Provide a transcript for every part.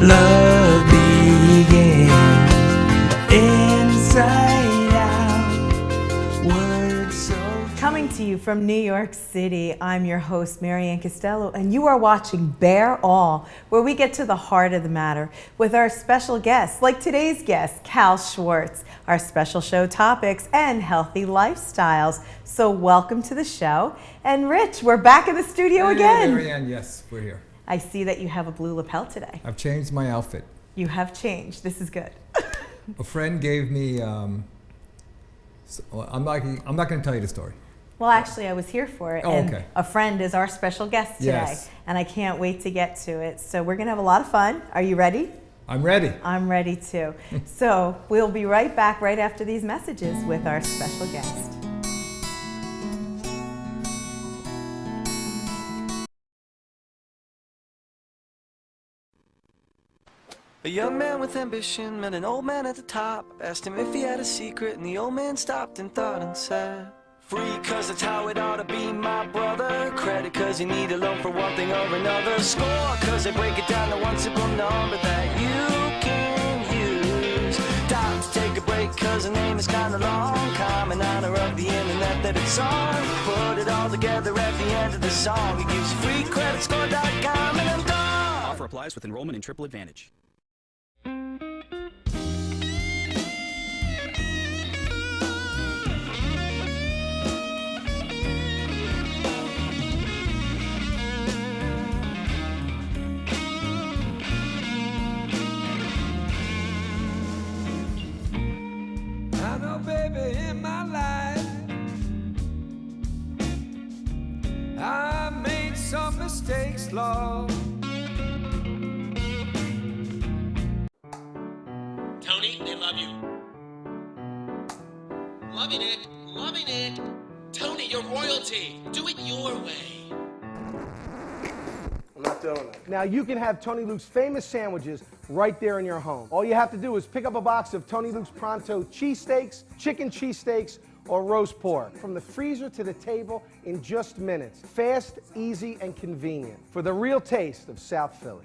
love begins. Inside out, words so... Coming to you from New York City, I'm your host, Maryann Castello, and you are watching Bear All, where we get to the heart of the matter with our special guests, like today's guest, Cal Schwartz, our special show topics and healthy lifestyles. So welcome to the show. And Rich, we're back in the studio again. Maryann, yes, we're here. I see that you have a blue lapel today. I've changed my outfit. You have changed. This is good. A friend gave me, I'm not going to tell you the story. Well, actually, I was here for it. Oh, and okay. A friend is our special guest today. Yes. And I can't wait to get to it. So we're going to have a lot of fun. Are you ready? I'm ready. I'm ready too. So we'll be right back right after these messages with our special guest. A young man with ambition met an old man at the top. Asked him if he had a secret, and the old man stopped and thought and said, free cause that's how it ought to be, my brother. Credit cause you need a loan for one thing or another. Score cause they break it down to one simple number that you can use. Time to take a break cause the name is kinda long. Come in honor of the internet that it's on. Put it all together at the end of the song. It gives you free creditscore.com and I'm done. Offer applies with enrollment in Triple Advantage. I know, baby, in my life I made some mistakes, Lord. Tony, they love you. Loving it, loving it. Tony, you're royalty. Do it your way. I'm not doing it. Now, you can have Tony Luke's famous sandwiches right there in your home. All you have to do is pick up a box of Tony Luke's Pronto cheesesteaks, chicken cheesesteaks, or roast pork. From the freezer to the table in just minutes. Fast, easy, and convenient. For the real taste of South Philly.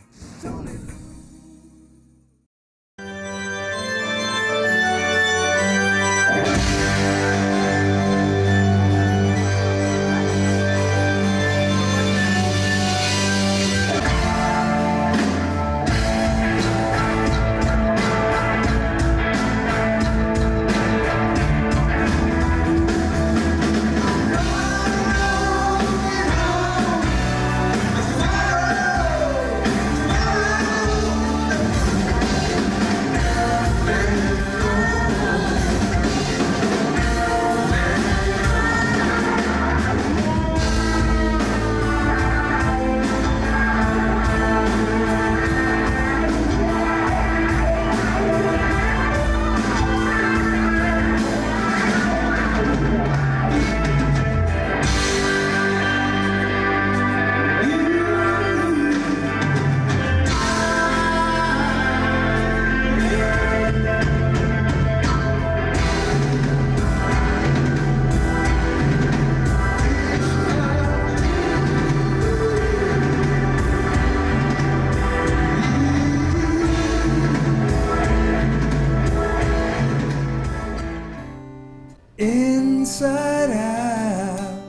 Inside out,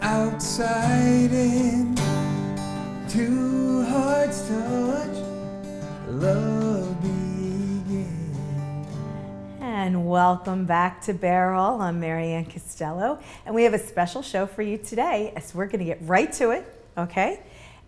outside in, two hearts touch, love begins. And welcome back to Bear All. I'm Maryann Castello, and we have a special show for you today, so we're going to get right to it, okay?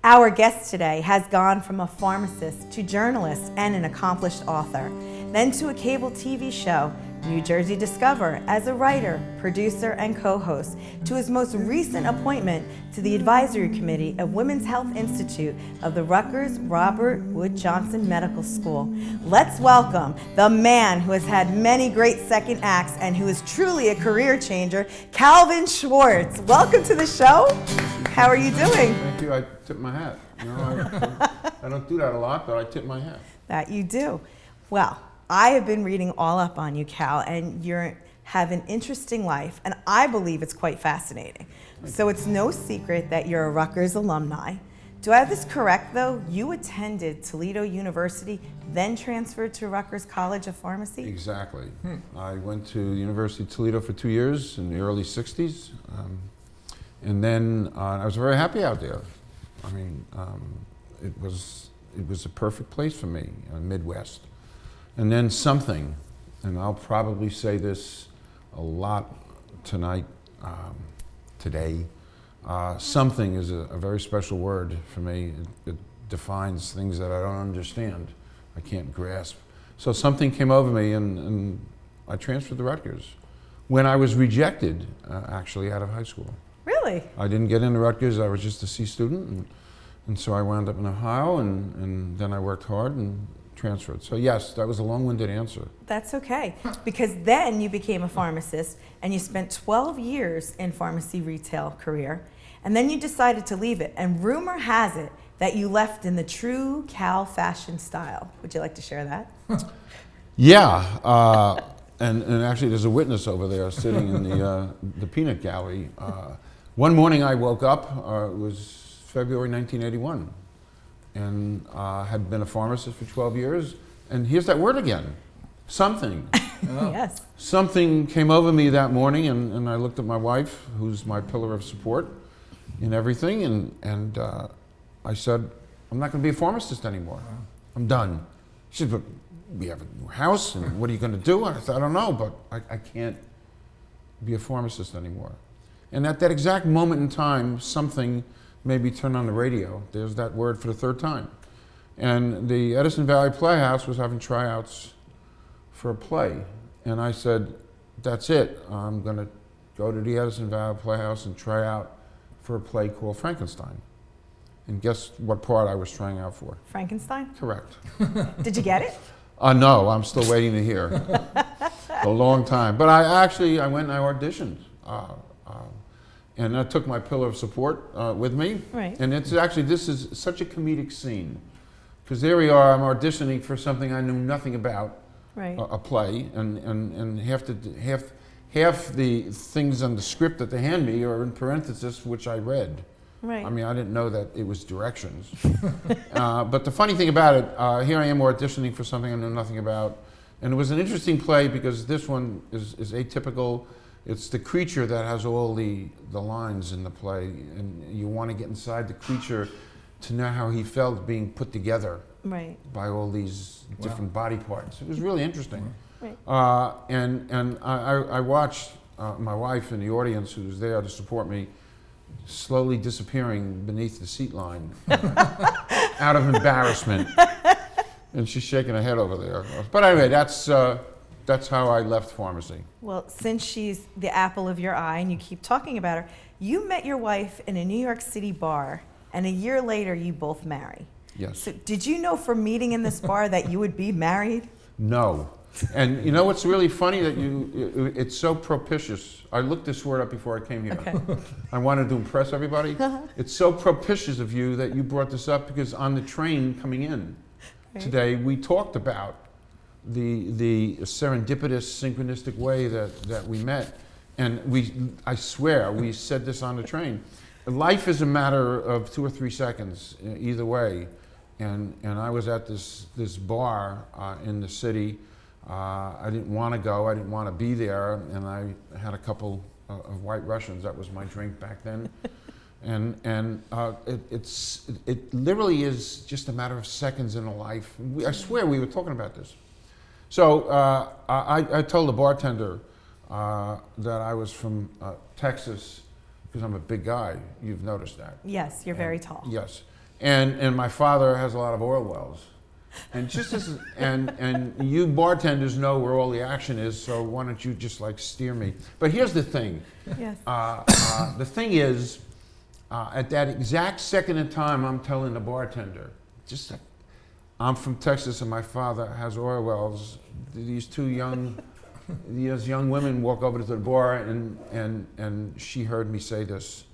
Our guest today has gone from a pharmacist to journalist and an accomplished author, then to a cable TV show, New Jersey Discover, as a writer, producer, and co-host, to his most recent appointment to the Advisory Committee of Women's Health Institute of the Rutgers Robert Wood Johnson Medical School. Let's welcome the man who has had many great second acts and who is truly a career changer, Calvin Schwartz. Welcome to the show. How are you doing? Thank you. I tip my hat. You know, I don't do that a lot, but I tip my hat. That you do. Well, I have been reading all up on you, Cal, and you have an interesting life, and I believe it's quite fascinating. So it's no secret that you're a Rutgers alumni, Do I have this correct, though? You attended Toledo University, then transferred to Rutgers College of Pharmacy? Exactly. I went to the University of Toledo for 2 years in the early 60s. And then I was very happy out there. I mean, it was a perfect place for me, Midwest. And then something, and I'll probably say this a lot tonight, today, something is a very special word for me. It defines things that I don't understand, I can't grasp. So something came over me and I transferred to Rutgers when I was rejected, actually, out of high school. Really? I didn't get into Rutgers, I was just a C student, and so I wound up in Ohio, and then I worked hard and transferred. So yes, that was a long-winded answer. That's okay, because then you became a pharmacist and you spent 12 years in pharmacy retail career, and then you decided to leave it, and rumor has it that you left in the true Cal fashion style. Would you like to share that? Yeah, and actually there's a witness over there sitting in the peanut gallery. One morning I woke up, it was February 1981, and had been a pharmacist for 12 years, and here's that word again, something. Yes. Something came over me that morning, and I looked at my wife, who's my pillar of support in everything, and I said, I'm not going to be a pharmacist anymore. I'm done. She said, but we have a new house, and what are you going to do? I said, I don't know, but I can't be a pharmacist anymore. And at that exact moment in time, something made me turn on the radio. There's that word for the third time. And the Edison Valley Playhouse was having tryouts for a play. And I said, that's it. I'm going to go to the Edison Valley Playhouse and try out for a play called Frankenstein. And guess what part I was trying out for? Frankenstein? Correct. Did you get it? No, I'm still waiting to hear. A long time. But I went and I auditioned. And I took my pillar of support with me. Right. And it's actually, this is such a comedic scene. Because there we are, I'm auditioning for something I knew nothing about, Right. a play, and half the things on the script that they hand me are in parentheses, which I read. Right. I mean, I didn't know that it was directions. But the funny thing about it, here I am auditioning for something I knew nothing about. And it was an interesting play because this one is atypical. It's the creature that has all the lines in the play, and you want to get inside the creature to know how he felt being put together Right. by all these different body parts. It was really interesting. Right. And I watched my wife in the audience, who was there to support me, slowly disappearing beneath the seat line out of embarrassment. And she's shaking her head over there. But anyway, that's how I left pharmacy. Well, since she's the apple of your eye and you keep talking about her, you met your wife in a New York City bar, and a year later you both marry. Yes. So did you know from meeting in this bar that you would be married? No. And you know what's really funny? That it's so propitious. I looked this word up before I came here. Okay. I wanted to impress everybody. It's so propitious of you that you brought this up, because on the train coming in today, we talked about the serendipitous, synchronistic way that we met. And I swear, we said this on the train. Life is a matter of 2 or 3 seconds, either way. And I was at this bar in the city. I didn't want to go, I didn't want to be there, and I had a couple of White Russians. That was my drink back then. And it literally is just a matter of seconds in a life. I swear we were talking about this. So I told the bartender that I was from Texas, because I'm a big guy. You've noticed that. Yes, you're very tall. Yes. And my father has a lot of oil wells. And just as, and you bartenders know where all the action is, so why don't you just like steer me? But here's the thing. Yes. The thing is, at that exact second in time, I'm telling the bartender, I'm from Texas and my father has oil wells. These young women walk over to the bar, and she heard me say this,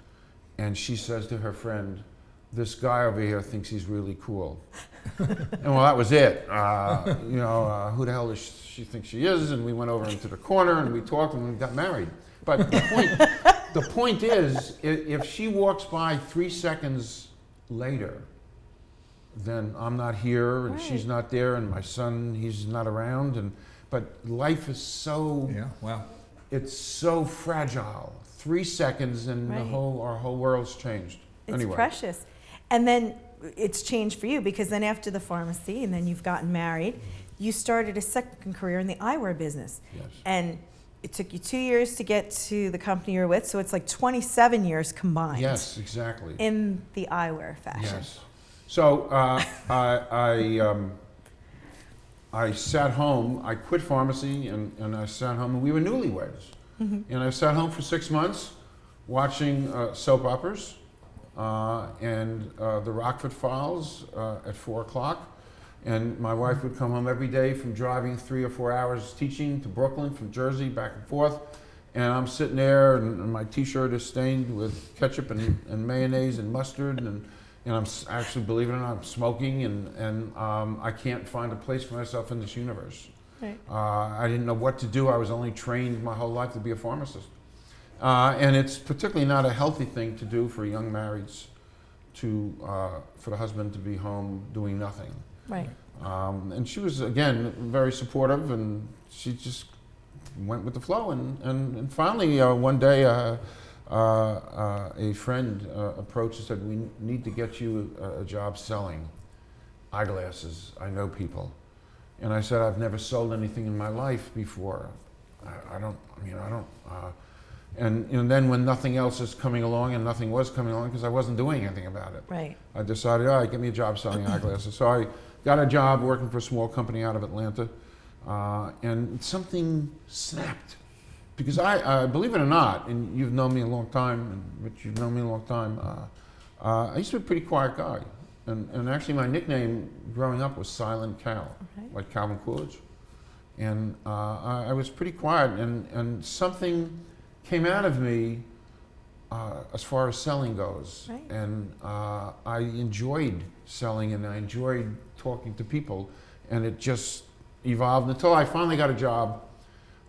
and she says to her friend, "This guy over here thinks he's really cool." And well, that was it. Who the hell does she think she is? And we went over into the corner and we talked and we got married. But the point is, if she walks by 3 seconds later, then I'm not here and she's not there and my son, he's not around. But life is so, it's so fragile. 3 seconds and our whole world's changed. It's precious. And then it's changed for you because then after the pharmacy and then you've gotten married, you started a second career in the eyewear business. Yes. And it took you 2 years to get to the company you're with, so it's like 27 years combined. Yes, exactly. In the eyewear fashion. Yes. So I sat home, I quit pharmacy and I sat home and we were newlyweds. And I sat home for 6 months watching soap operas and the Rockford Files at 4 o'clock. And my wife would come home every day from driving 3 or 4 hours teaching to Brooklyn from Jersey back and forth. And I'm sitting there and my t-shirt is stained with ketchup and mayonnaise and mustard and I'm actually, believe it or not, I'm smoking and I can't find a place for myself in this universe. Right. I didn't know what to do. I was only trained my whole life to be a pharmacist. And it's particularly not a healthy thing to do for young marrieds for the husband to be home doing nothing. Right. And she was, again, very supportive and she just went with the flow. And finally, one day, a friend approached and said, "We need to get you a job selling eyeglasses. I know people." And I said, "I've never sold anything in my life before. And then when nothing else is coming along, and nothing was coming along because I wasn't doing anything about it, right. I decided, all right, get me a job selling eyeglasses. So I got a job working for a small company out of Atlanta, and something snapped. Because I believe it or not, and you've known me a long time, and Rich, you've known me a long time, I used to be a pretty quiet guy. And actually my nickname growing up was Silent Cal, like Calvin Coolidge. And I was pretty quiet, and something came out of me as far as selling goes. Right. And I enjoyed selling and I enjoyed talking to people, and it just evolved until I finally got a job.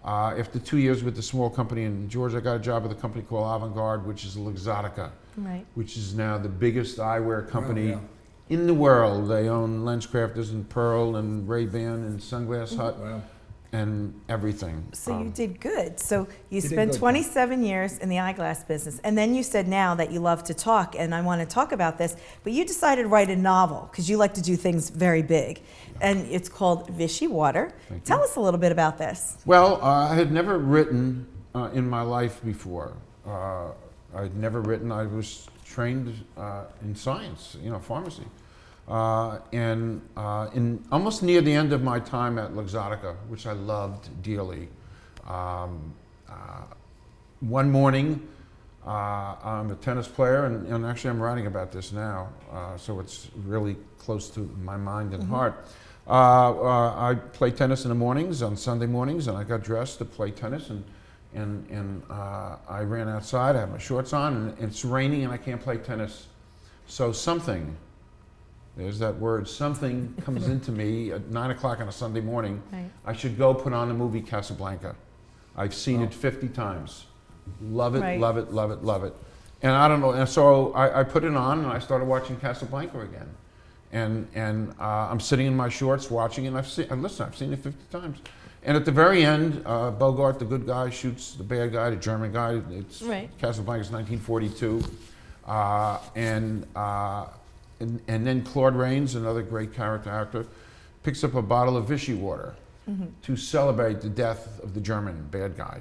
After 2 years with the small company in Georgia, I got a job with a company called Avant-Garde, which is Luxottica, which is now the biggest eyewear company in the world. They own LensCrafters and Pearl and Ray-Ban and Sunglass Hut and everything. So you did good. So you spent 27 years in the eyeglass business, and then you said now that you love to talk, and I want to talk about this, but you decided to write a novel because you like to do things very big, and it's called Vichy Water. Tell us a little bit about this. Well, I had never written in my life before. I'd never written. I was trained in science, pharmacy. And in almost near the end of my time at Luxottica, which I loved dearly, one morning, I'm a tennis player, and actually I'm writing about this now, so it's really close to my mind and heart. I play tennis in the mornings, on Sunday mornings, and I got dressed to play tennis, and I ran outside, I had my shorts on, and it's raining and I can't play tennis. So there's that word, something comes into me at 9 o'clock on a Sunday morning. I should go put on the movie Casablanca. I've seen it 50 times. Love it, love it, love it, love it. And I don't know, and so I put it on and I started watching Casablanca again. And I'm sitting in my shorts watching it, and I've seen it 50 times. And at the very end, Bogart, the good guy, shoots the bad guy, the German guy. It's Casablanca's 1942. And then Claude Rains, another great character actor, picks up a bottle of Vichy water to celebrate the death of the German bad guy.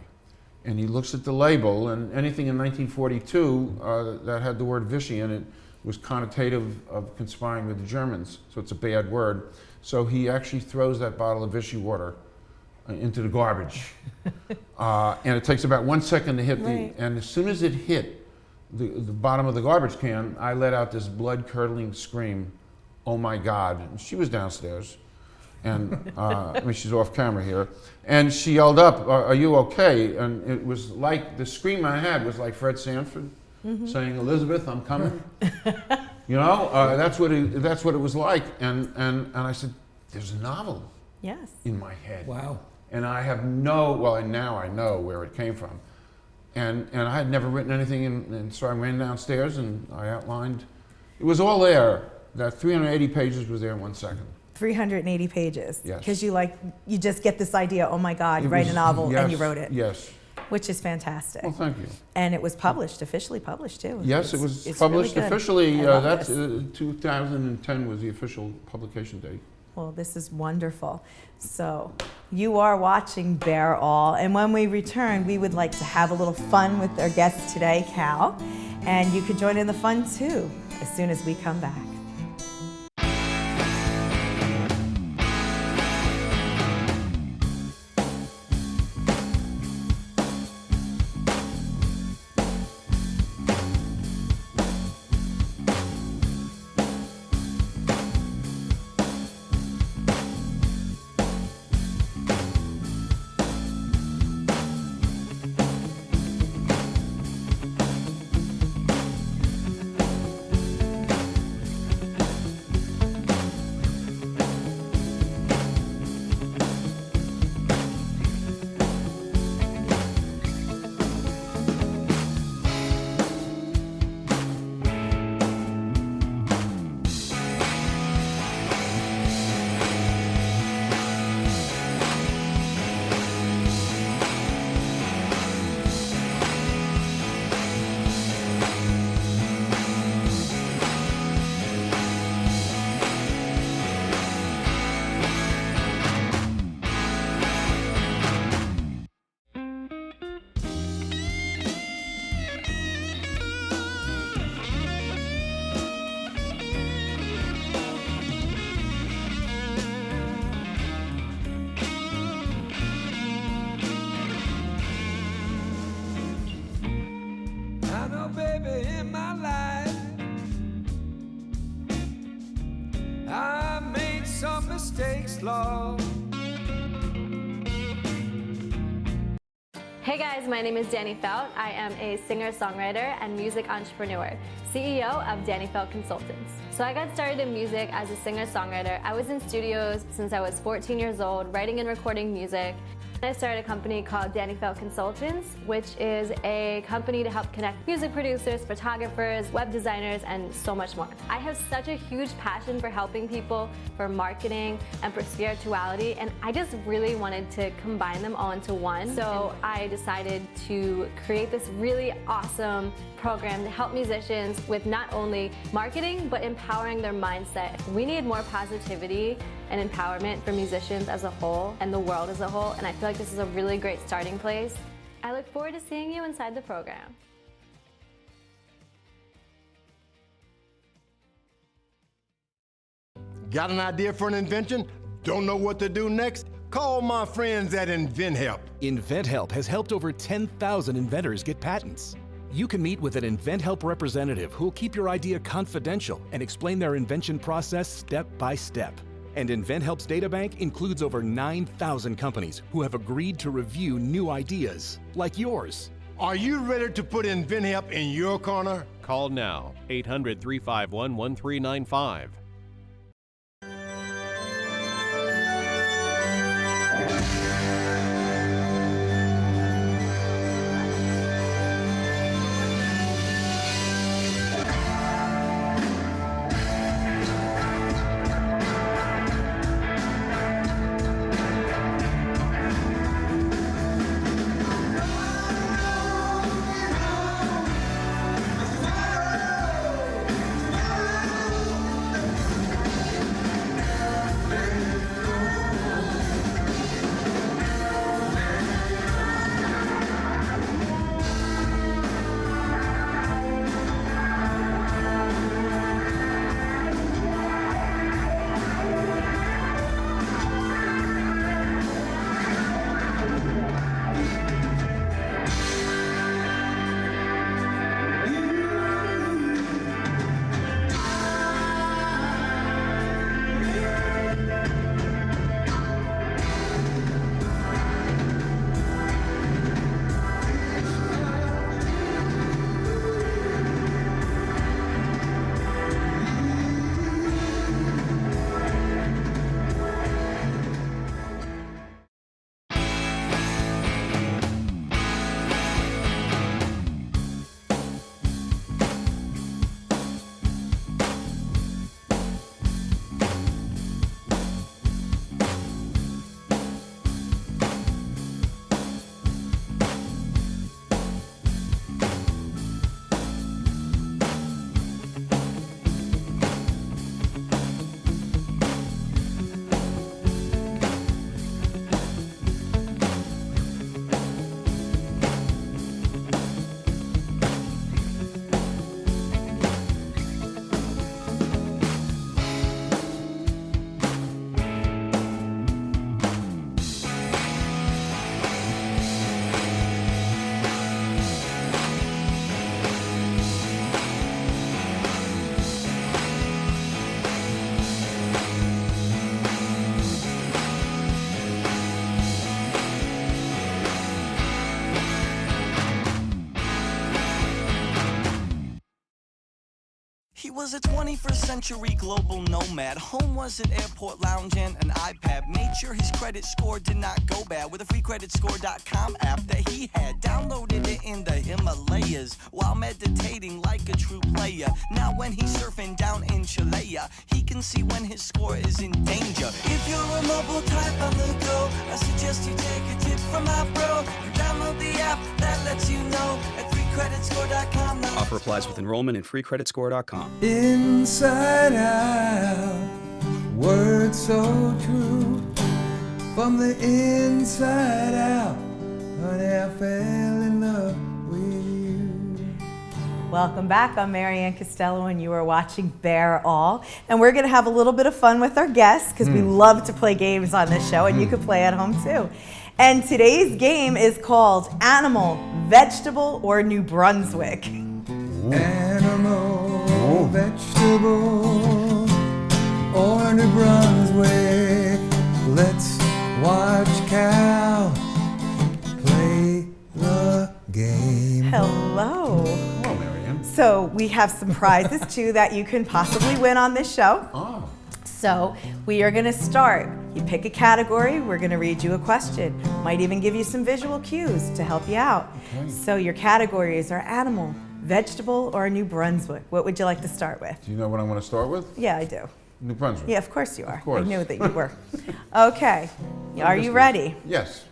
And he looks at the label, and anything in 1942 that had the word Vichy in it was connotative of conspiring with the Germans, so it's a bad word. So he actually throws that bottle of Vichy water into the garbage. And it takes about 1 second to hit and as soon as it hit the bottom of the garbage can, I let out this blood-curdling scream, "Oh my God." And she was downstairs, and she's off camera here, and she yelled up, "Are you okay?" And it was like, the scream I had was like Fred Sanford saying, "Elizabeth, I'm coming." That's what it was like, and I said, "There's a novel in my head." Wow. And I have now I know where it came from. And I had never written anything, and so I ran downstairs and I outlined It was all there. That 380 pages was there in 1 second. 380 pages. Yes. Because you just get this idea, oh my God, It write was- a novel, yes, and you wrote it. Yes. Which is fantastic. Well, thank you. And it was published, officially published too. Yes, it was It's published really good. officially. I love That's this. 2010 was the official publication date. Well, this is wonderful. So you are watching Bear All, and when we return, we would like to have a little fun with our guest today, Cal, and you could join in the fun too as soon as we come back. I know, baby, in my life I made some mistakes, Lord. Hey guys, my name is Danny Felt. I am a singer-songwriter and music entrepreneur, CEO of Danny Felt Consultants. So I got started in music as a singer-songwriter. I was in studios since I was 14 years old, writing and recording music. I started a company called Danny Felt Consultants, which is a company to help connect music producers, photographers, web designers, and so much more. I have such a huge passion for helping people, for marketing, and for spirituality, and I just really wanted to combine them all into one. So I decided to create this really awesome program to help musicians with not only marketing, but empowering their mindset. We need more positivity and empowerment for musicians as a whole and the world as a whole, and I feel like this is a really great starting place. I look forward to seeing you inside the program. Got an idea for an invention? Don't know what to do next? Call my friends at InventHelp. InventHelp has helped over 10,000 inventors get patents. You can meet with an InventHelp representative who will keep your idea confidential and explain their invention process step by step. And InventHelp's databank includes over 9,000 companies who have agreed to review new ideas, like yours. Are you ready to put InventHelp in your corner? Call now, 800-351-1395. was a 21st century global nomad. Home was an airport lounge and an iPad. Made sure his credit score did not go bad with a free creditscore.com app that he had. Downloaded it in the Himalayas while meditating like a true player. Now when he's surfing down in Chile, he can see when his score is in danger. If you're a mobile type on the go, I suggest you take a tip from my bro. Download the app that lets you know at freecreditscore.com now. Offer applies with enrollment in freecreditscore.com. Inside out, words so true. From the inside out, honey, I fell in love with you. Welcome back. I'm Maryann Castello, and you are watching Bear All. And we're going to have a little bit of fun with our guests because we love to play games on this show, and you can play at home too. And today's game is called Animal, Vegetable, or New Brunswick. Animal, vegetable, or New Brunswick. Let's watch Cal play the game. Hello. Hello, Maryann. So we have some prizes too that you can possibly win on this show. Oh. So we are going to start. You pick a category, we're going to read you a question. Might even give you some visual cues to help you out. Okay. So your categories are animal, vegetable, or New Brunswick. What would you like to start with? Do you know what I want to start with? Yeah, I do. New Brunswick. Yeah, of course you are. Of course. I knew that you were. Okay. Are you ready? Yes.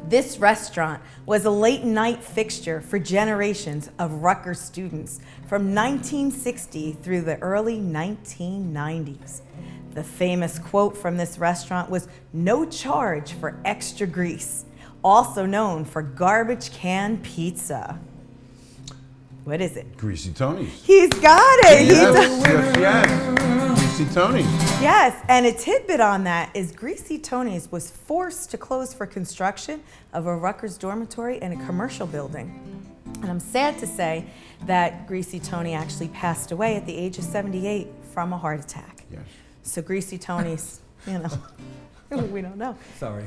This restaurant was a late night fixture for generations of Rutgers students from 1960 through the early 1990s. The famous quote from this restaurant was, "No charge for extra grease," also known for garbage can pizza. What is it? Greasy Tony's. He's got it. Yes. Greasy Tony's. Yes, and a tidbit on that is Greasy Tony's was forced to close for construction of a Rutgers dormitory in a commercial building. And I'm sad to say that Greasy Tony actually passed away at the age of 78 from a heart attack. Yes. So Greasy Tony's, you know, we don't know. Sorry.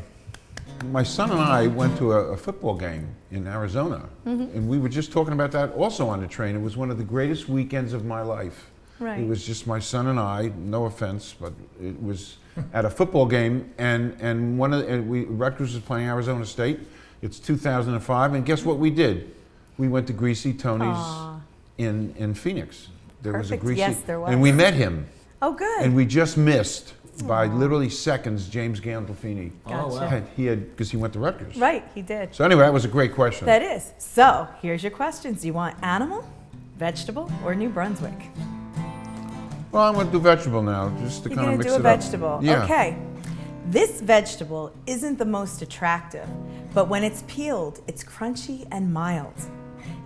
My son and I went to a football game in Arizona, and we were just talking about that also on the train. It was one of the greatest weekends of my life. Right. It was just my son and I, no offense, but it was at a football game, and Rutgers was playing Arizona State. It's 2005, and guess what we did? We went to Greasy Tony's in Phoenix. There was a Perfect. Greasy, Yes, there was. and we met him. Oh, good. And we just missed by literally seconds James Gandolfini. Gotcha. Oh, wow. He had because he went to Rutgers. Right, he did. So anyway, that was a great question. That is. So here's your questions. Do you want animal, vegetable, or New Brunswick? Well, I'm going to do vegetable now, just to You're kind of going to mix do a it up. vegetable. Yeah. Okay. This vegetable isn't the most attractive, but when it's peeled, it's crunchy and mild.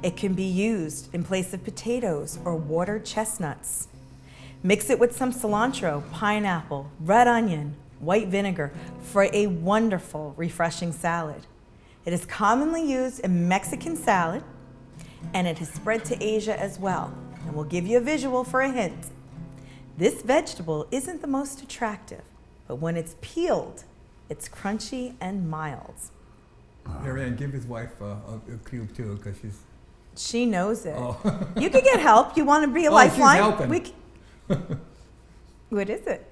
It can be used in place of potatoes or watered chestnuts. Mix it with some cilantro, pineapple, red onion, white vinegar for a wonderful, refreshing salad. It is commonly used in Mexican salad, and it has spread to Asia as well. And we'll give you a visual for a hint. This vegetable isn't the most attractive, but when it's peeled, it's crunchy and mild. Maryann, give his wife a cube too, because She knows it. Oh. You could get help. You want to be a Oh, she's lifeline? helping. What is it?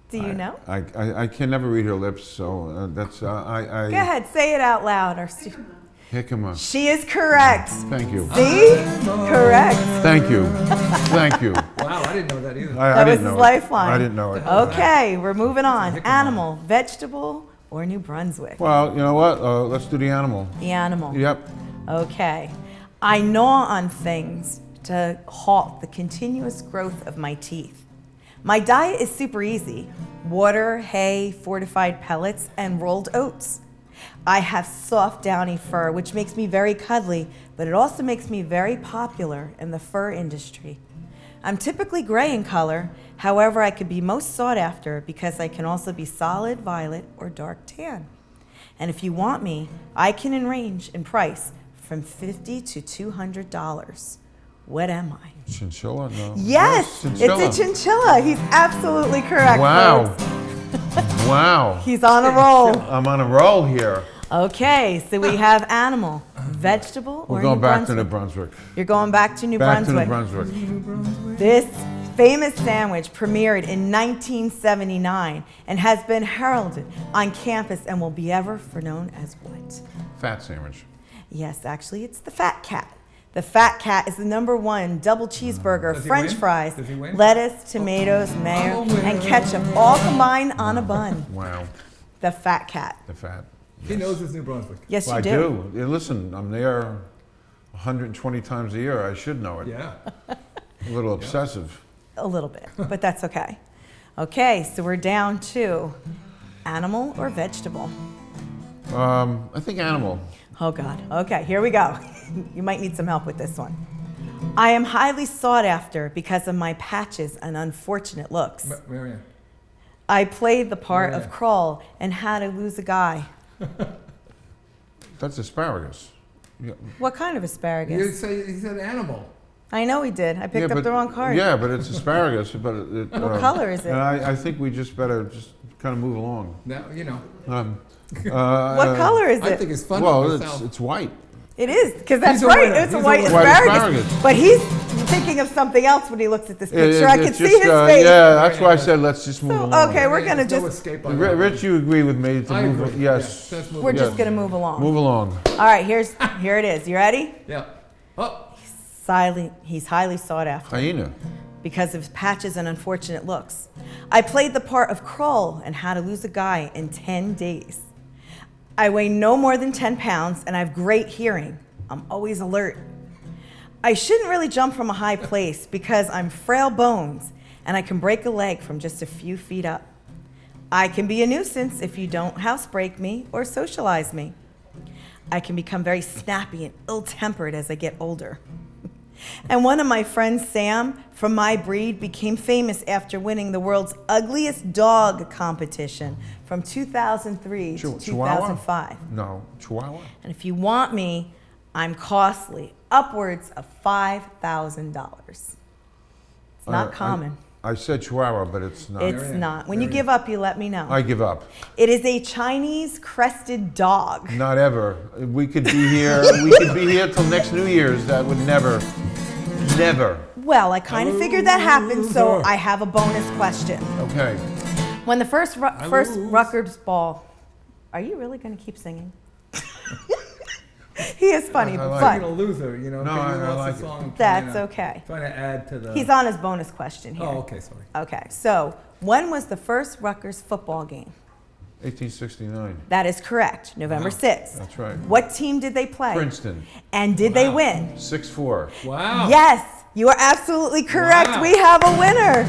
Do you know? I can never read her lips, so that's Go ahead, say it out loud. Jicama. She is correct. Thank you. See? Correct. Thank you. Thank you. Wow, I didn't know that either. I That was didn't his know lifeline. I didn't know it. Okay, we're moving on. jicama. Animal, vegetable, or New Brunswick? Well, you know what? Let's do the animal. The animal. Yep. Okay. I gnaw on things to halt the continuous growth of my teeth. My diet is super easy. Water, hay, fortified pellets, and rolled oats. I have soft, downy fur, which makes me very cuddly, but it also makes me very popular in the fur industry. I'm typically gray in color. However, I could be most sought after because I can also be solid violet or dark tan. And if you want me, I can range in price from $50 to $200. What am I? Chinchilla? No. Yes, it's a chinchilla. He's absolutely correct. Wow. folks. Wow. He's on a roll. I'm on a roll here. Okay, so we have animal, vegetable, or We're going New back to New Brunswick? Brunswick. You're going back to New Back to Brunswick. New Brunswick. This famous sandwich premiered in 1979 and has been heralded on campus and will be ever for known as what? Fat sandwich. Yes, actually, it's the Fat Cat. The Fat Cat is the #1 double cheeseburger, Does he French win? fries, Does he win? lettuce, tomatoes, mayo, and ketchup, all combined on a bun. Wow. The Fat Cat. The fat. He knows his New Brunswick. Yes, Well, you I do. do. Yeah, listen, I'm there 120 times a year. I should know it. Yeah. A little obsessive. A little bit, but that's okay. Okay, so we're down to animal or vegetable. I think animal. Oh God. Okay, here we go. You might need some help with this one. I am highly sought after because of my patches and unfortunate looks. Maryann. I played the part Yeah. of Kroll in How to Lose a Guy. That's asparagus. Yeah. What kind of He asparagus? said animal. I know he did. I picked Yeah, up the wrong card. Yeah, but it's asparagus. But What color is it? and I think we just better just kind of move along. Now, you know. What color is I it? think it's funny Well, myself. it's white. It is, because that's He's a right. winner. It's a He's a white winner. White asparagus. asparagus. But he's thinking of something else when he looks at this picture. I can It's see just, his face. Yeah, that's why I said let's just move along. Okay, we're going to There's no just, escape on that. Rich, you agree with me to I move? agree. Yes. Yeah, let's move we're on. just going to move along. Move along. All right, here it is. You ready? Yeah. Oh. He's highly sought after Hyena. because of his patches and unfortunate looks. I played the part of Kroll in How to Lose a Guy in 10 days. I weigh no more than 10 pounds and I have great hearing. I'm always alert. I shouldn't really jump from a high place because I'm frail bones and I can break a leg from just a few feet up. I can be a nuisance if you don't housebreak me or socialize me. I can become very snappy and ill-tempered as I get older. And one of my friends, Sam, from my breed, became famous after winning the world's ugliest dog competition from 2003 to 2005. No, Chihuahua. And if you want me, I'm costly, upwards of $5,000. It's not common. I said Chihuahua, but it's not. It's not. When you give up, you let me know. I give up. It is a Chinese crested dog. Not ever. We could be here. We could be here till next New Year's. That would never. Well, I kind of figured that happened, so I have a bonus question. Okay. When the first Rutgers ball, are you really going to keep singing? He is funny, I like but being a loser, you know. No, because he I lost like the it. song, that's you know, okay. Trying to add to the. He's on his bonus question here. Oh, okay, sorry. Okay, so when was the first Rutgers football game? 1869. That is correct, November 6th. That's right. What team did they play? Princeton. And did they win? 6-4. Wow. Yes, you are absolutely correct. Wow. We have a winner.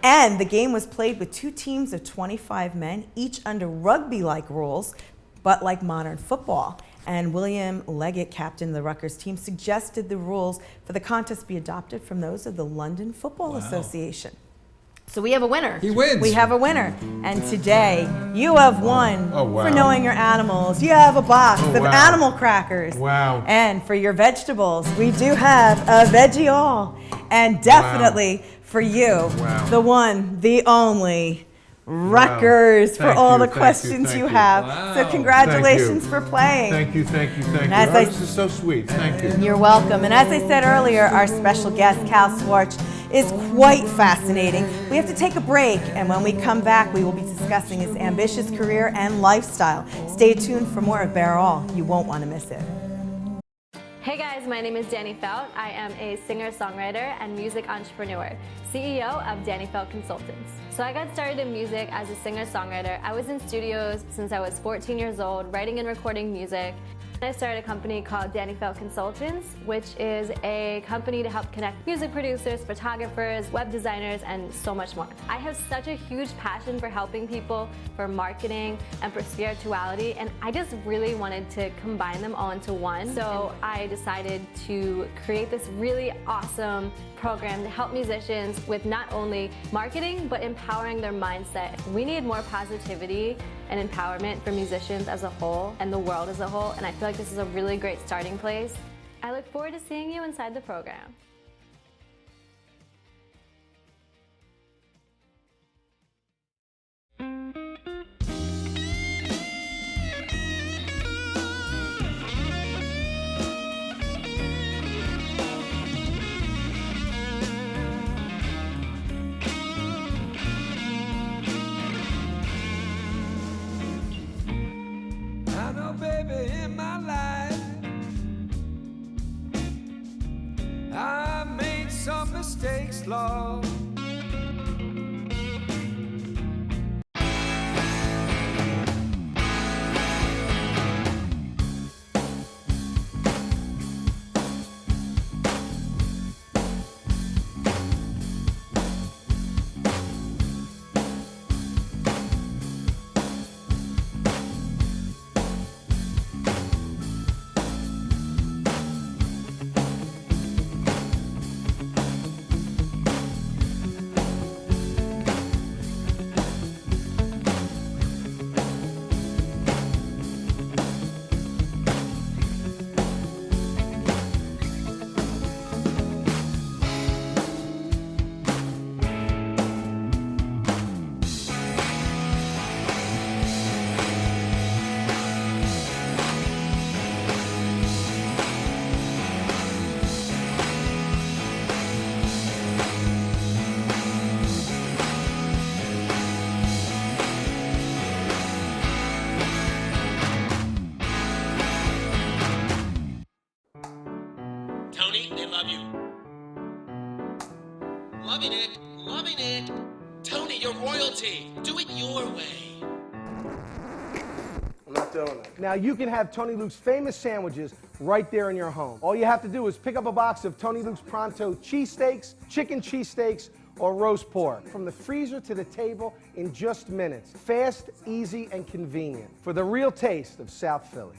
And the game was played with 2 teams of 25 men, each under rugby-like rules, but like modern football. And William Leggett, captain of the Rutgers team, suggested the rules for the contest be adopted from those of the London Football Association. So we have a winner. He wins. We have a winner. And today, you have won Oh, wow. for knowing your animals. You have a box Oh, of wow. animal crackers. Wow. And for your vegetables, we do have a veggie all. And definitely for you, the one, the only, Rutgers, for Thank all you, the thank you, questions thank you you. have. Wow. So congratulations Thank you. for playing. Thank you. And as I- This is so sweet. Thank you. You're welcome. And as I said earlier, our special guest, Cal Schwartz, is quite fascinating. We have to take a break, and when we come back, we will be discussing his ambitious career and lifestyle. Stay tuned for more of Bear All. You won't want to miss it. Hey guys, my name is Danny Felt. I am a singer-songwriter and music entrepreneur, CEO of Danny Felt Consultants. So I got started in music as a singer-songwriter. I was in studios since I was 14 years old, writing and recording music. I started a company called Danny Felt Consultants, which is a company to help connect music producers, photographers, web designers, and so much more. I have such a huge passion for helping people, for marketing, and for spirituality, and I just really wanted to combine them all into one. So I decided to create this really awesome program to help musicians with not only marketing, but empowering their mindset. We need more positivity and empowerment for musicians as a whole and the world as a whole, and I feel like this is a really great starting place. I look forward to seeing you inside the program. baby in my life. I made some mistakes, Lord. Tony, they love you. Loving it, loving it. Tony, you're royalty. Do it your way. I'm not doing it. Now you can have Tony Luke's famous sandwiches right there in your home. All you have to do is pick up a box of Tony Luke's Pronto cheesesteaks, chicken cheesesteaks, or roast pork. From the freezer to the table in just minutes. Fast, easy, and convenient. For the real taste of South Philly.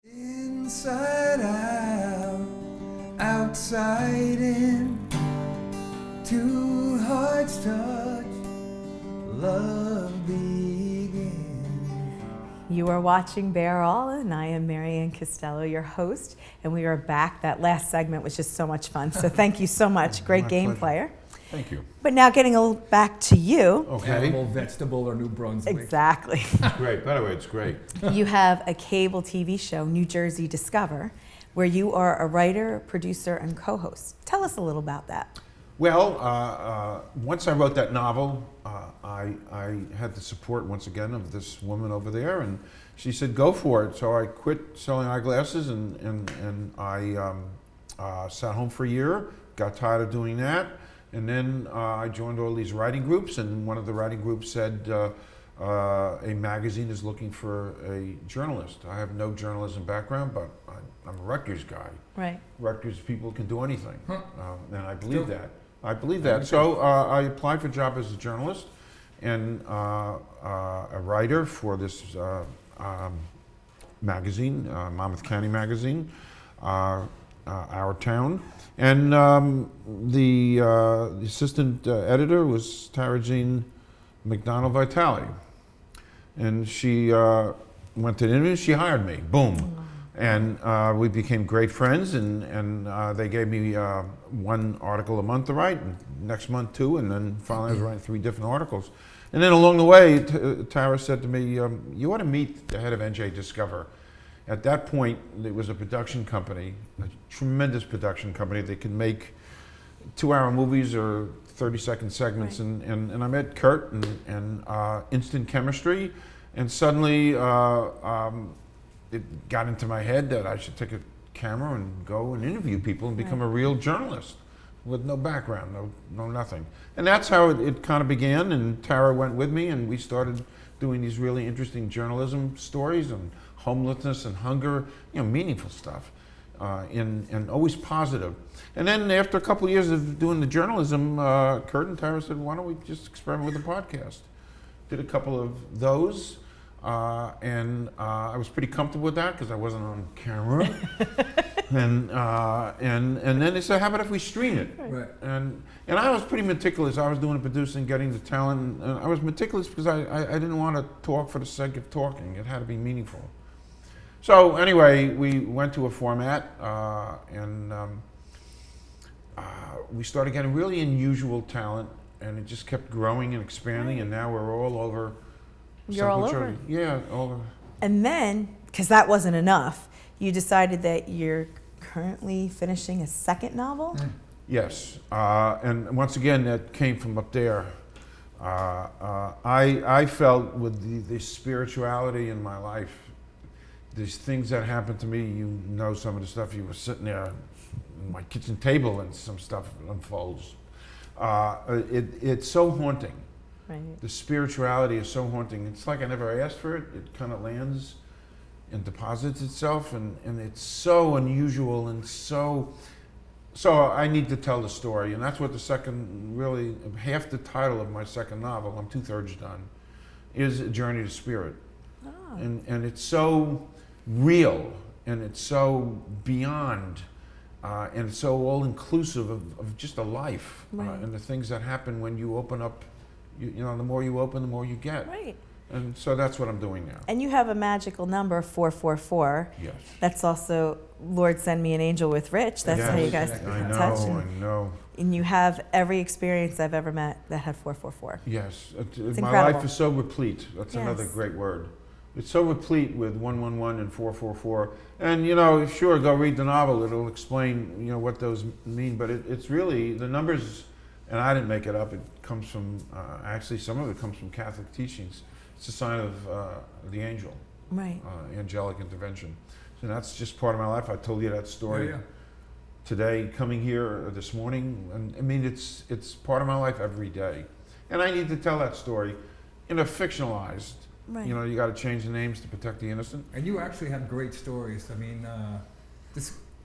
Inside out, outside in, two hearts touch, love begins. You are watching Bear All, and I am Maryann Castello, your host, and we are back. That last segment was just so much fun, so thank you so much. Great game pleasure. player. Thank you. But now getting a little back to you. Okay. Animal, vegetable, or New Brunswick. Exactly. Great. By the way, it's great. You have a cable TV show, New Jersey Discover, where you are a writer, producer, and co-host. Tell us a little about that. Well, once I wrote that novel, I had the support once again of this woman over there, and she said, "Go for it." So I quit selling eyeglasses, and I sat home for a year. Got tired of doing that, and then I joined all these writing groups. And one of the writing groups said, "A magazine is looking for a journalist." I have no journalism background, but I'm a Rutgers guy. Right. Rutgers people can do anything, and I believe that. I believe that. So I applied for a job as a journalist and a writer for this magazine, Monmouth County Magazine, Our Town. And the assistant editor was Tara Jean McDonald Vitale. And she went to the interview, she hired me, boom. And we became great friends, and they gave me one article a month to write, and next month 2, and then finally I was writing 3 different articles. And then along the way, Tara said to me, "You ought to meet the head of NJ Discover." At that point, it was a production company, a tremendous production company. They could make 2-hour movies or 30-second segments, right. and I met Kurt, and instant chemistry, and suddenly it got into my head that I should take a camera and go and interview people and become a real journalist with no background, no nothing. And that's how it kind of began, and Tara went with me, and we started doing these really interesting journalism stories on homelessness and hunger, meaningful stuff, and always positive. And then after a couple of years of doing the journalism, Kurt and Tara said, "Why don't we just experiment with a podcast?" Did a couple of those. And I was pretty comfortable with that because I wasn't on camera. and then they said, "How about if we stream it?" Right. And I was pretty meticulous. I was doing the producing, getting the talent, and I was meticulous because I didn't want to talk for the sake of talking. It had to be meaningful. So anyway, we went to a format, and we started getting really unusual talent, and it just kept growing and expanding, and now we're all over. You're all over. Yeah, all over. And then, because that wasn't enough, you decided that you're currently finishing a second novel? Yes, and once again, that came from up there. I felt with the spirituality in my life, these things that happened to me, some of the stuff, you were sitting there at my kitchen table and some stuff unfolds. It's so haunting. Right. The spirituality is so haunting. It's like I never asked for it. It kind of lands and deposits itself, and it's so unusual and so I need to tell the story, and that's what the second, really, half the title of my second novel, I'm 2/3 done, is A Journey to Spirit. Oh. And it's so real, and it's so beyond, and it's so all-inclusive of just a life, right. And the things that happen when you open up. The more you open, the more you get. Right. And so that's what I'm doing now. And you have a magical number, 444. Yes. That's also Lord Send Me an Angel with Rich. That's how you guys touch. I know. And you have every experience I've ever met that had 444. Yes. It's my incredible. life is so replete. That's another great word. It's so replete with 111 and 444. And, sure, go read the novel. It'll explain, what those mean. But it's really, the numbers, and I didn't make it up. It comes from, actually, some of it comes from Catholic teachings. It's a sign of the angel, right? Angelic intervention. So that's just part of my life. I told you that story today, coming here this morning. And I mean, it's part of my life every day. And I need to tell that story in a fictionalized. Right. You got to change the names to protect the innocent. And you actually have great stories. I mean,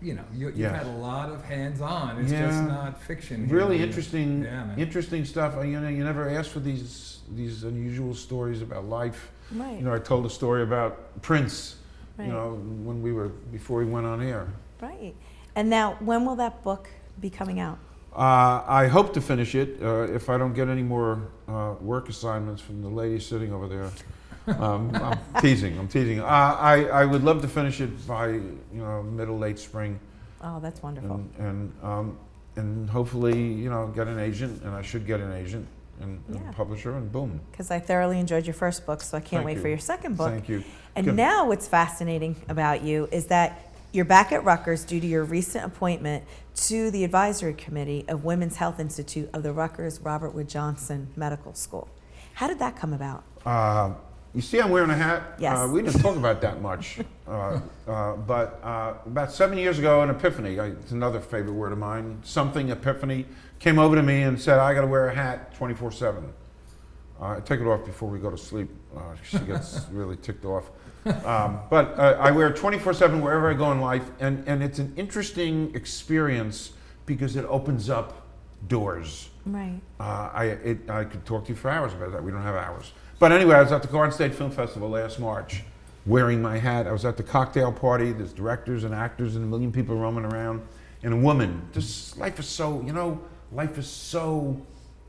you've had a lot of hands-on. It's just not fiction. Really interesting, interesting stuff. You never ask for these unusual stories about life. Right. I told a story about Prince. Right. Before he went on air. Right. And now, when will that book be coming out? I hope to finish it if I don't get any more work assignments from the lady sitting over there. I'm teasing. I would love to finish it by middle, late spring. Oh, that's wonderful. And hopefully get an agent, and I should get an agent and a publisher, and boom. Because I thoroughly enjoyed your first book, so I can't wait for your second book. Thank you. And now what's fascinating about you is that You're back at Rutgers due to your recent appointment to the advisory committee of Women's Health Institute of the Rutgers Robert Wood Johnson Medical School. How did that come about? You see I'm wearing a hat? Yes. We didn't talk about that much. But about 7 years ago, an epiphany, it's another favorite word of mine, something epiphany, came over to me and said, I got to wear a hat 24/7. I take it off before we go to sleep. She gets really ticked off. But I wear it 24/7 wherever I go in life, and it's an interesting experience because it opens up doors. Right. I could talk to you for hours about that. We don't have hours. But anyway, I was at the Garden State Film Festival last March wearing my hat. I was at the cocktail party. There's directors and actors and a million people roaming around. And a woman, life is so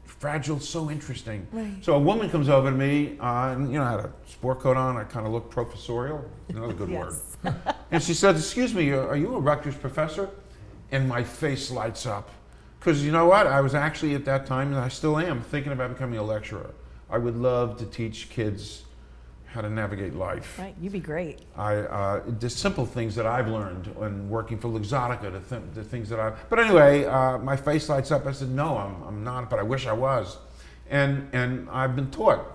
fragile, so interesting. Right. So a woman comes over to me, and I had a sport coat on. I kind of looked professorial, another good word. And she said, excuse me, are you a Rutgers professor? And my face lights up. Because you know what? I was actually at that time, and I still am, thinking about becoming a lecturer. I would love to teach kids how to navigate life. Right, you'd be great. The simple things that I've learned when working for Luxottica, the things that but anyway, my face lights up. I said, no, I'm not, but I wish I was. And I've been taught,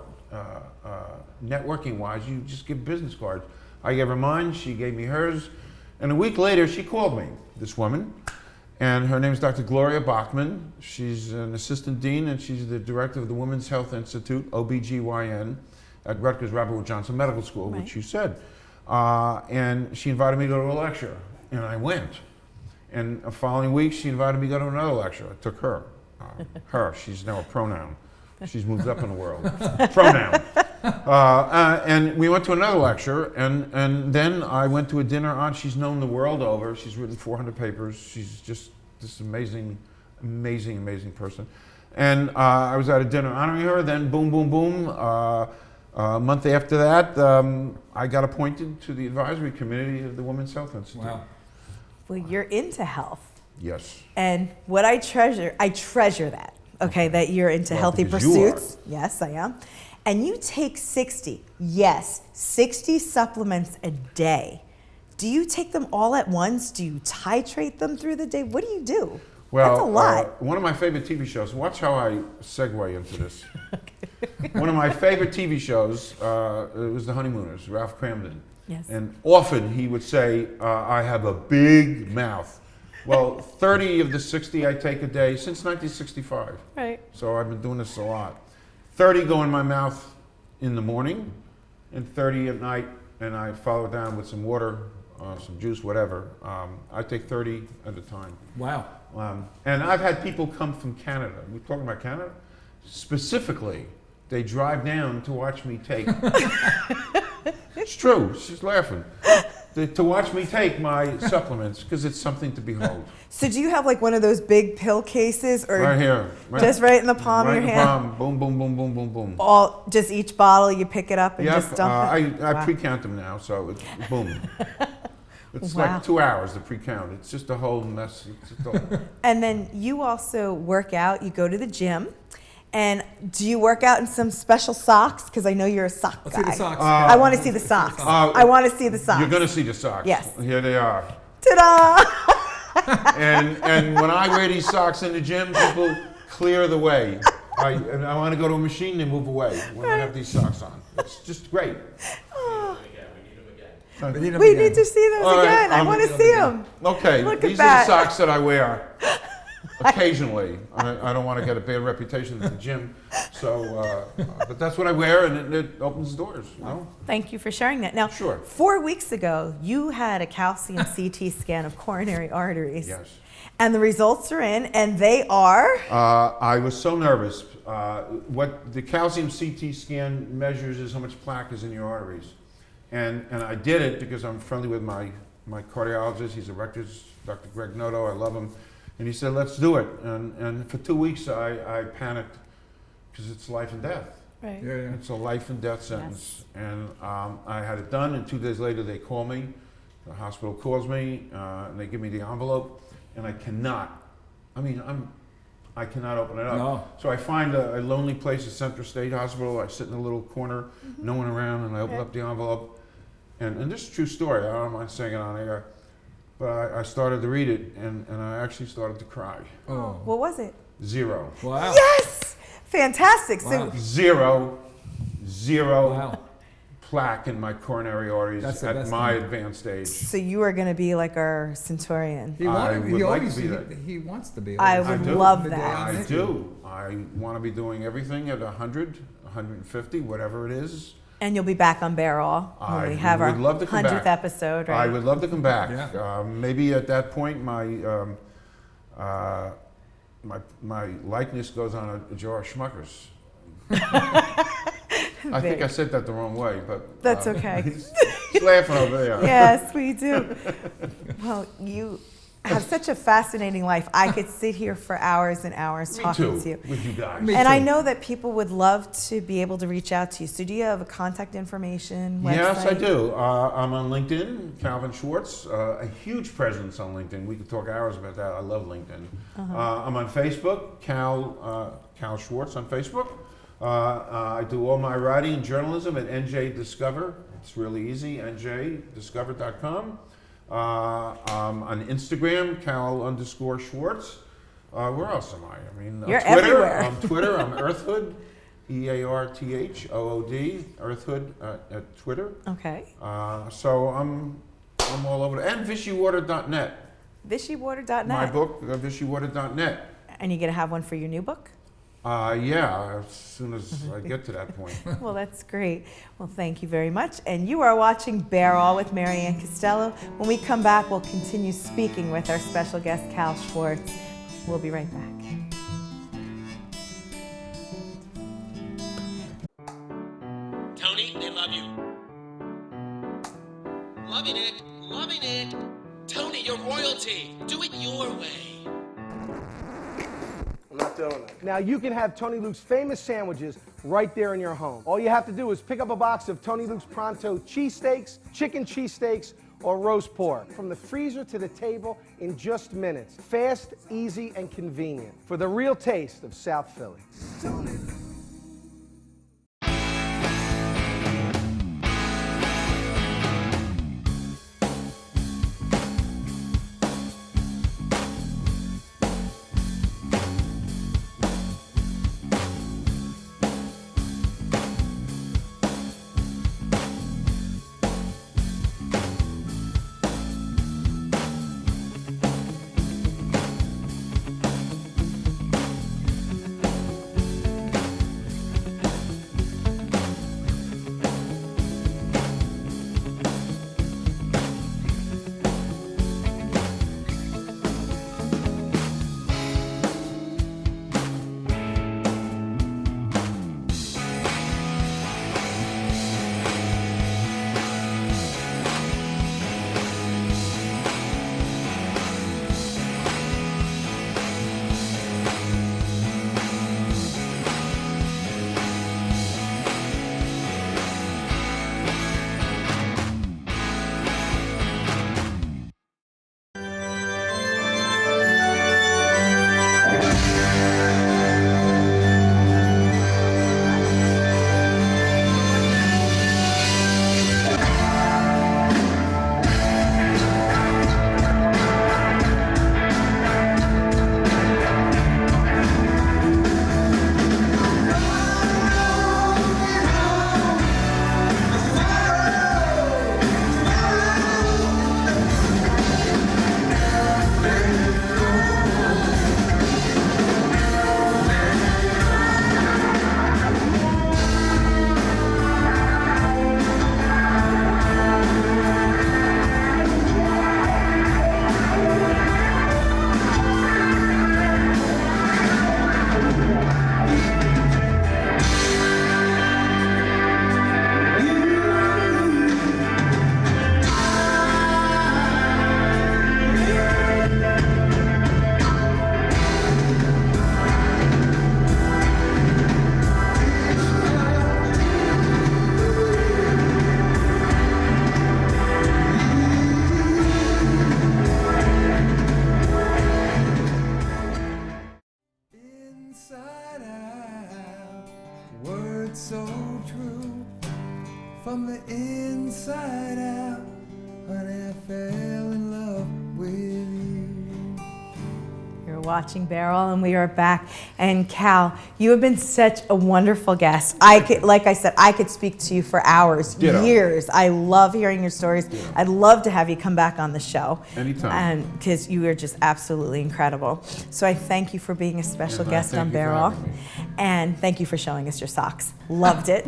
networking-wise, you just give business cards. I gave her mine, she gave me hers, and a week later, she called me, this woman, and her name is Dr. Gloria Bachman. She's an assistant dean, and she's the director of the Women's Health Institute, OBGYN, at Rutgers Robert Wood Johnson Medical School, Right. which you said. And she invited me to go to a lecture, and I went. And the following week, she invited me to go to another lecture. I took her. She's now a pronoun. She's moved up in the world. Pronoun. And we went to another lecture, and then I went to a dinner she's known the world over. She's written 400 papers. She's just this amazing person. And I was at a dinner honoring her, then boom, boom, boom. A month after that, I got appointed to the advisory committee of the Women's Health Institute. Wow. Well, you're into health. Yes. And what I treasure that, okay, that you're into healthy because you pursuits. Yes, I am. And you take 60 supplements a day. Do you take them all at once? Do you titrate them through the day? What do you do? Well, that's a lot. One of my favorite TV shows, watch how I segue into this. One of my favorite TV shows, it was The Honeymooners, Ralph Cramden. Yes. And often he would say, I have a big mouth. Well, 30 of the 60 I take a day since 1965. Right. So I've been doing this a lot. 30 go in my mouth in the morning, and 30 at night, and I follow it down with some water, some juice, whatever. I take 30 at a time. Wow. And I've had people come from Canada. We're talking about Canada? Specifically, they drive down to watch me take. It's true, she's laughing. To watch me take my supplements, because it's something to behold. So do you have like one of those big pill cases, or right here, just right in the palm of your hand? Palm. Boom, boom, boom, boom, boom, boom. All just each bottle you pick it up and Yep, just dump it. I Wow. pre-count them now, so it's boom. It's Wow. like 2 hours to pre-count. It's just a whole mess. And then you also work out. You go to the gym. And do you work out in some special socks? Because I know you're a sock Let's guy. see the socks. I want to see the socks. I want to see the socks. You're going to see the socks. Yes. Here they are. Ta-da! And when I wear these socks in the gym, people clear the way. I want to go to a machine, they move away when I have these socks on. It's just great. We need to see those again. I want to see them. Okay, Look these at are that. the socks that I wear occasionally. I don't want to get a bad reputation at the gym, so but that's what I wear, and it opens doors. You know? Thank you for sharing that. Now, Sure. 4 weeks ago, you had a calcium CT scan of coronary arteries. Yes. And the results are in, and they are? I was so nervous. What the calcium CT scan measures is how much plaque is in your arteries. And I did it because I'm friendly with my cardiologist. He's a Rutgers, Dr. Greg Noto. I love him. And he said, let's do it. And for 2 weeks, I panicked because it's life and death. Right. Yeah, yeah. It's a life and death sentence. Yes. And I had it done, and 2 days later, they call me. The hospital calls me, and they give me the envelope. And I cannot open it up. No. So I find a lonely place at Central State Hospital. I sit in a little corner, no one around, and I open up the envelope. And this is a true story. I don't mind saying it on air. but I started to read it, and I actually started to cry. Oh. What was it? 0. Wow. Yes! Fantastic. Wow. So, Zero Wow. plaque in my coronary arteries That's the at best my thing. advanced age. so you are going to be like our centurion. He, I would like to be that. He wants to be. I always. would do. love The day that. on I it. do. I want to be doing everything at 100, 150, whatever it is. And you'll be back on Barrel when I we have our would love to come 100th back. episode, right? I would love to come back. Yeah. Maybe at that point, my likeness goes on a jar of Schmuckers. I think I said that the wrong way, but That's okay. He's laughing over there. Yes, we do. Well, you have such a fascinating life. I could sit here for hours and hours talking to you. With you guys. And I know that people would love to be able to reach out to you. So do you have a contact information, website? Yes, I do. I'm on LinkedIn, Calvin Schwartz, a huge presence on LinkedIn. We could talk hours about that. I love LinkedIn. I'm on Facebook, Cal Schwartz on Facebook. I do all my writing and journalism at NJ Discover. It's really easy, njdiscover.com. On Instagram, Cal_Schwartz. Where else am I? I mean, You're Twitter. everywhere. On Twitter, I'm Earthhood, EARTHOOD, Earthhood at Twitter. Okay. So I'm all over. And VishyWater.net. VishyWater.net. My book, VishyWater.net. And you're going to have one for your new book? Yeah, as soon as I get to that point. Well, that's great. Well, thank you very much. And you are watching Barrel with Maryann Castello. When we come back, we'll continue speaking with our special guest, Cal Schwartz. We'll be right back. Tony, they love you. Loving it, loving it. Tony, you're royalty. Do it your way. I'm not doing that. Now you can have Tony Luke's famous sandwiches right there in your home. All you have to do is pick up a box of Tony Luke's Pronto cheesesteaks, chicken cheesesteaks, or roast pork. From the freezer to the table in just minutes. Fast, easy, and convenient. For the real taste of South Philly. So true from the inside out, honey, I fell in love with you. You're watching Beryl, and we are back. And Cal, you have been such a wonderful guest. Like I said, I could speak to you for hours, years. I love hearing your stories. I'd love to have you come back on the show. Anytime. Because you are just absolutely incredible. So I thank you for being a special guest on Beryl. And thank you for showing us your socks. Loved it.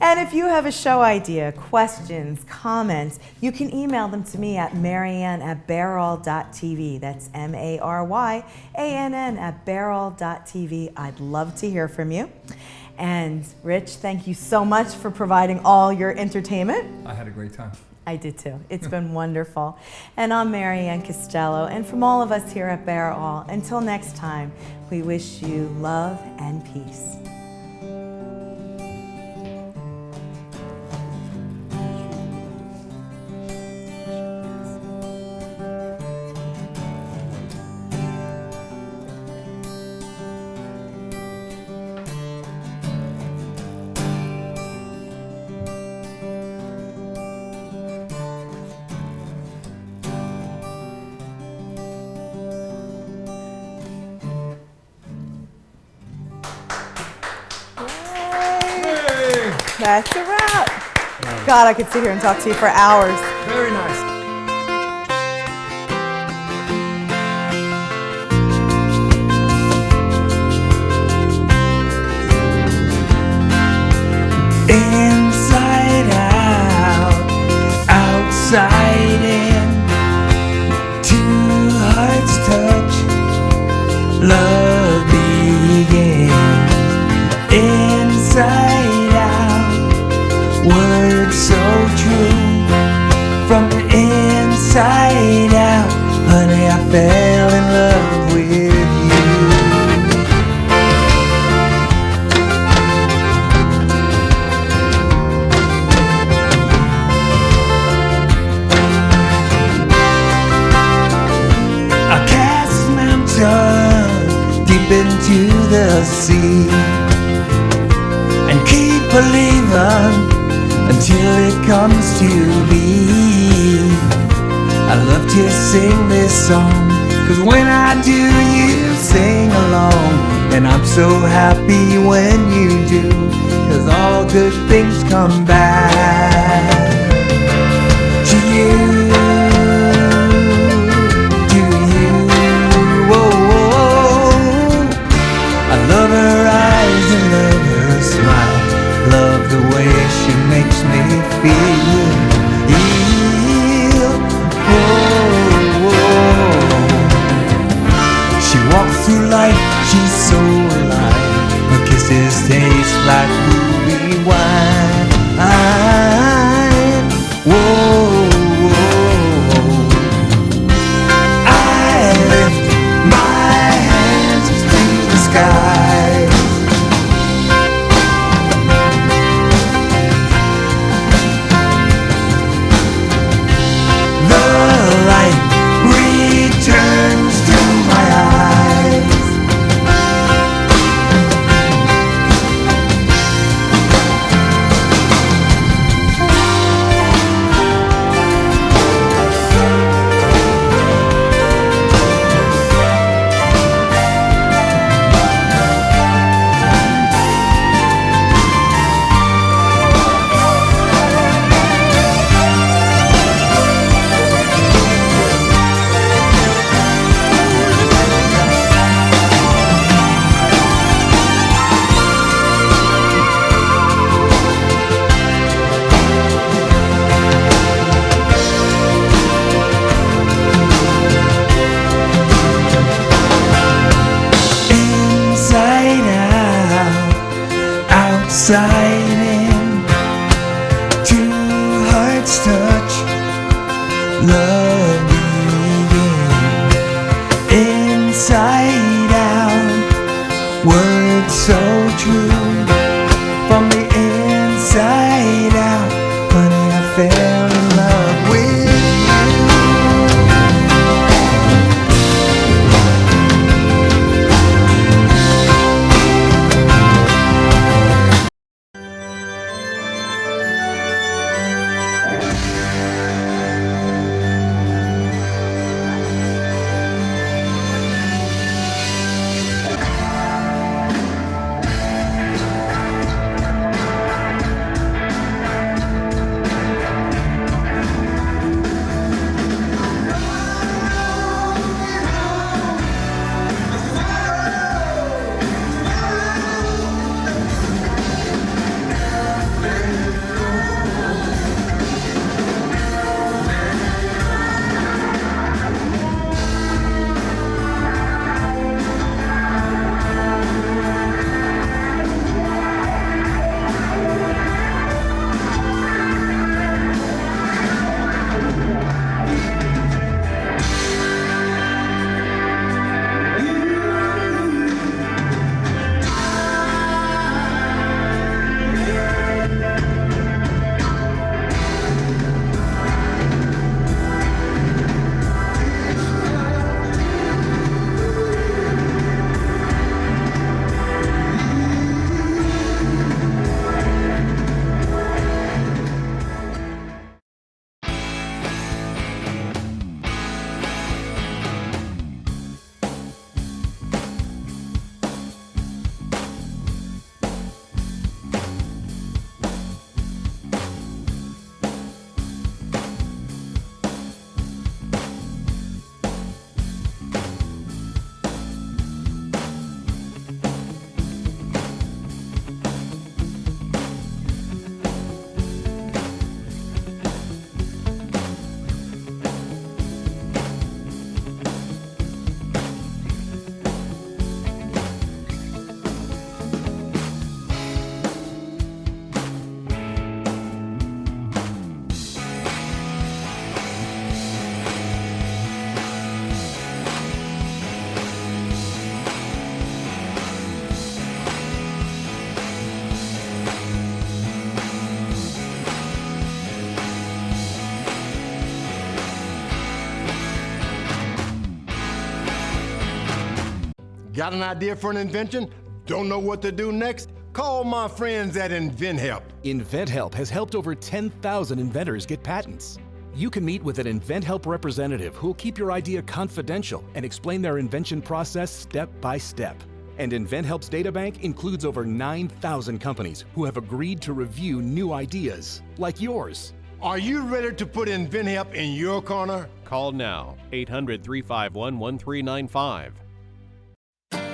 And if you have a show idea, questions, comments, you can email them to me at maryann@beryl.tv. That's MARYANN@beryl.tv. I'd love to hear from you. And Rich, thank you so much for providing all your entertainment. I had a great time. I did too. It's been wonderful. And I'm Maryann Castello, and from all of us here at Beryl, until next time, we wish you love and peace. That's a wrap. God, I could sit here and talk to you for hours. Very nice. Inside out, outside in, two hearts touch, love begins. Inside out, words so true, from the inside out, honey, I fell in love with you. Deep into the sea, and keep believing until it comes to be. I love to sing this song, 'cause when I do, you sing along. And I'm so happy when you do, 'cause all good things come back to you. Love her eyes and love her smile. Love the way she makes me feel. She walks through life, she's so alive. Her kisses taste like ruby wine. I lift my hands to the sky. The light returns to my eyes. Inside out, outside in, two hearts touch, love begins. Inside out, words so true, from the inside out, honey, I fell in love with you. Got an idea for an invention? Don't know what to do next? Call my friends at InventHelp. InventHelp has helped over 10,000 inventors get patents. You can meet with an InventHelp representative who will keep your idea confidential and explain their invention process step by step. And InventHelp's databank includes over 9,000 companies who have agreed to review new ideas, like yours. Are you ready to put InventHelp in your corner? Call now, 800-351-1395.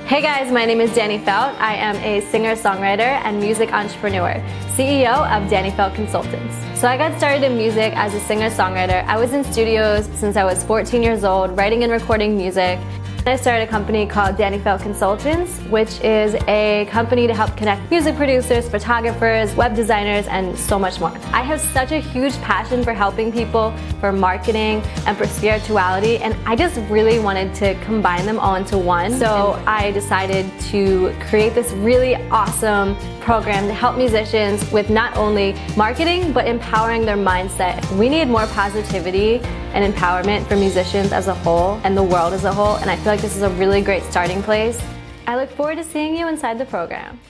Hey guys, my name is Danny Felt. I am a singer-songwriter and music entrepreneur, CEO of Danny Felt Consultants. So I got started in music as a singer-songwriter. I was in studios since I was 14 years old, writing and recording music. I started a company called Danny Felt Consultants, which is a company to help connect music producers, photographers, web designers, and so much more. I have such a huge passion for helping people, for marketing, and for spirituality, and I just really wanted to combine them all into one. So I decided to create this really awesome program to help musicians with not only marketing, but empowering their mindset. We need more positivity and empowerment for musicians as a whole and the world as a whole, and I feel like this is a really great starting place. I look forward to seeing you inside the program.